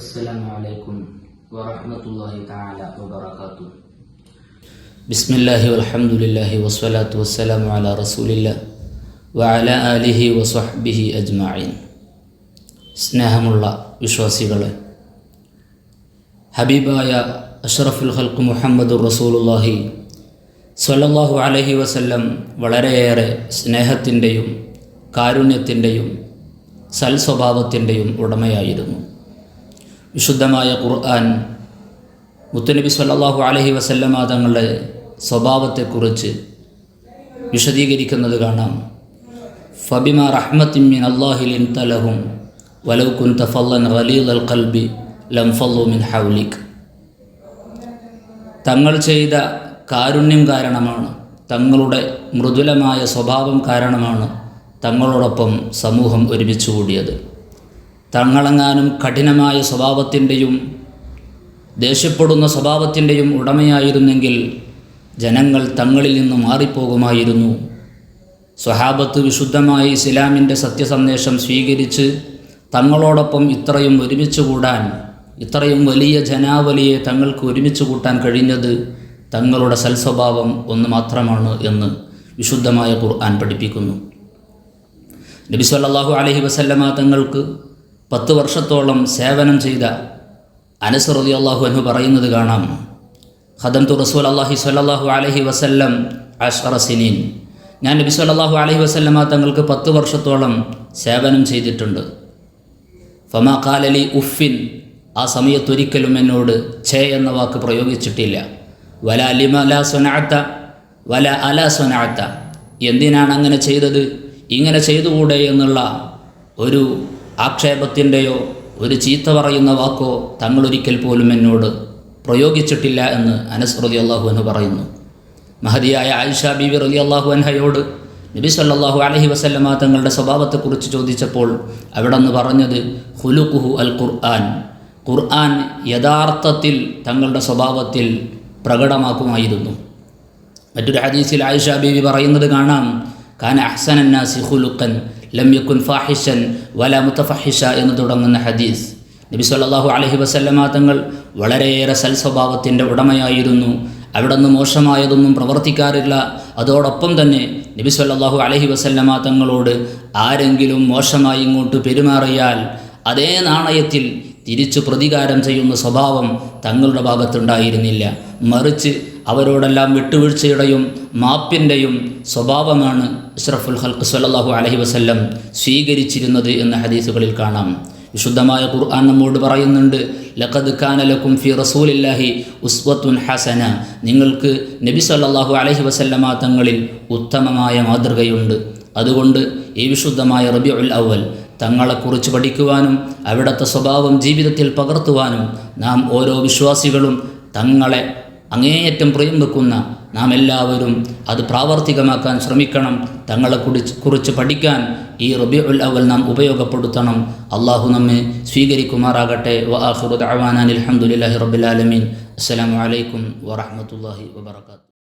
السلام عليكم ورحمة الله تعالى وبركاته. بسم الله والحمد لله والصلاة والسلام على رسول الله وعلى آله وصحبه أجمعين. സ്നേഹമുള്ള വിശ്വാസികളെ, ഹബീബായ അഷ്റഫുൽ ഖൽഖ് മുഹമ്മദുർ റസൂലുള്ളാഹി സ്വല്ലല്ലാഹു അലൈഹി വസല്ലം വളരെയേറെ സ്നേഹത്തിൻ്റെയും കാരുണ്യത്തിൻ്റെയും സൽസ്വഭാവത്തിൻ്റെയും ഉടമയായിരുന്നു. വിശുദ്ധമായ ഖുർആൻ മുത്തുനബി സ്വല്ലല്ലാഹു അലൈഹി വസല്ലമ തങ്ങളുടെ സ്വഭാവത്തെക്കുറിച്ച് വിശദീകരിക്കുന്നത് കാണാം. ഫബിമാ റഹ്മത്തിൻ മിനല്ലാഹി ലിൻത ലഹും വലൗ കുൻത ഫല്ലൻ ഗലീദൽ ഖൽബി ലം ഫല്ലു മിൻ ഹൗലിക്. തങ്ങൾ ചെയ്ത കാരുണ്യം കാരണമാണ്, തങ്ങളുടെ മൃദുലമായ സ്വഭാവം കാരണമാണ് തങ്ങളോടൊപ്പം സമൂഹം ഒരുമിച്ച് കൂടിയത്. തങ്ങളെങ്ങാനും കഠിനമായ സ്വഭാവത്തിൻ്റെയും ദേഷ്യപ്പെടുന്ന സ്വഭാവത്തിൻ്റെയും ഉടമയായിരുന്നെങ്കിൽ ജനങ്ങൾ തങ്ങളിൽ നിന്ന് മാറിപ്പോകുമായിരുന്നു. സ്വഹാബത്ത് വിശുദ്ധമായ ഇസ്ലാമിൻ്റെ സത്യസന്ദേശം സ്വീകരിച്ച് തങ്ങളോടൊപ്പം ഇത്രയും ഒരുമിച്ച് കൂടാൻ, ഇത്രയും വലിയ ജനാവലിയെ തങ്ങൾക്ക് ഒരുമിച്ച് കൂട്ടാൻ കഴിഞ്ഞത് തങ്ങളുടെ സൽസ്വഭാവം ഒന്ന് മാത്രമാണ് എന്ന് വിശുദ്ധമായ ഖുർആൻ പഠിപ്പിക്കുന്നു. നബി സല്ലല്ലാഹു അലൈഹി വസല്ലമ തങ്ങൾക്ക് 10 വർഷത്തോളം സേവനം ചെയ്ത അനസ് റളിയല്ലാഹു അൻഹു പറയുന്നത് കാണാം. ഖദംതു റസൂലുള്ളാഹി സ്വല്ലല്ലാഹു അലൈഹി വസല്ലം 10 സിനീൻ. ഞാൻ നബി സല്ലല്ലാഹു അലൈഹി വസല്ലമ തങ്ങൾക്ക് 10 വർഷത്തോളം സേവനം ചെയ്തിട്ടുണ്ട്. ഫമാ ഖാല ലി ഉഫിൻ, ആ സമയത്തൊരിക്കലും എന്നോട് ഛേ എന്ന വാക്ക് പ്രയോഗിച്ചിട്ടില്ല. വല ലിമ ലാ സ്വനഅത വല അലാ സ്വനഅത, എന്തിനാണ് അങ്ങനെ ചെയ്തത്, ഇങ്ങനെ ചെയ്തുകൂടെ എന്നുള്ള ഒരു ആക്ഷേപത്തിൻ്റെയോ ഒരു ചീത്ത പറയുന്ന വാക്കോ തങ്ങളൊരിക്കൽ പോലും എന്നോട് പ്രയോഗിച്ചിട്ടില്ല എന്ന് അനസ് റളിയല്ലാഹു അൻഹു പറയുന്നു. മഹദിയായ ആയിഷ ബീവി റളിയല്ലാഹു അൻഹയോട് നബി സല്ലല്ലാഹു അലൈഹി വസല്ലമ തങ്ങളുടെ സ്വഭാവത്തെക്കുറിച്ച് ചോദിച്ചപ്പോൾ അവിടെ നിന്ന് പറഞ്ഞത് ഖുലുഖുഹു അൽ ഖുർആൻ, ഖുർആൻ യഥാർത്ഥത്തിൽ തങ്ങളുടെ സ്വഭാവത്തിൽ പ്രകടമാക്കുമായിരുന്നു. മറ്റൊരു ഹദീസിൽ ആയിഷ ബീവി പറയുന്നത് കാണാം, കാന അഹ്സനൻ നാസി ഖുലുഖൻ ലം യകുൻ ഫാഹിഷൻ വല മുതഫഹിഷ എന്ന് തുടങ്ങുന്ന ഹദീസ്. നബി സല്ലല്ലാഹു അലൈഹി വസല്ലമ തങ്ങൾ വളരെയേറെ സൽസ്വഭാവത്തിൻ്റെ ഉടമയായിരുന്നു. അവിടെ നിന്ന് മോശമായതൊന്നും പ്രവർത്തിക്കാറില്ല. അതോടൊപ്പം തന്നെ നബി സല്ലല്ലാഹു അലൈഹി വസല്ലമ തങ്ങളോട് ആരെങ്കിലും മോശമായി ഇങ്ങോട്ട് പെരുമാറിയാൽ അതേ നാണയത്തിൽ തിരിച്ചു പ്രതികാരം ചെയ്യുന്ന സ്വഭാവം തങ്ങളുടെ ഭാഗത്തുണ്ടായിരുന്നില്ല. മറിച്ച് അവരോടെല്ലാം വിട്ടുവീഴ്ചയുടെയും മാപ്പിൻ്റെയും സ്വഭാവമാണ് അഷ്റഫുൽ ഖൽഖ് സ്വല്ലല്ലാഹു അലൈഹി വസല്ലം സ്വീകരിച്ചിരുന്നത് എന്ന ഹദീസുകളിൽ കാണാം. വിശുദ്ധമായ ഖുർആൻ നമ്മോട് പറയുന്നുണ്ട്, ലഖദ് കാന ലക്കും ഫി റസൂലില്ലാഹി ഉസ്വത്തുൻ ഹസന, നിങ്ങൾക്ക് നബി സല്ലല്ലാഹു അലൈഹി വസല്ലമ തങ്ങളിൽ ഉത്തമമായ മാതൃകയുണ്ട്. അതുകൊണ്ട് ഈ വിശുദ്ധമായ റബീഉൽ അവ്വൽ തങ്ങളെക്കുറിച്ച് പഠിക്കുവാനും അവിടുത്തെ സ്വഭാവം ജീവിതത്തിൽ പകർത്തുവാനും നാം ഓരോ വിശ്വാസികളും, തങ്ങളെ അങ്ങേയറ്റം പ്രിയം വെക്കുന്ന നാം എല്ലാവരും അത് പ്രാവർത്തികമാക്കാൻ ശ്രമിക്കണം. തങ്ങളെക്കുറിച്ച് പഠിക്കാൻ ഈ റബീഉൽ അവ്വൽ നാം ഉപയോഗപ്പെടുത്തണം. അള്ളാഹു നമ്മെ സ്വീകരിക്കുമാറാകട്ടെ. വആഖിറു ദഅവാനാ അൽഹംദുലില്ലാഹി റബ്ബിൽ ആലമീൻ. അസ്സലാമു അലൈക്കും വറഹ്മത്തുള്ളാഹി വബറകാതുഹു.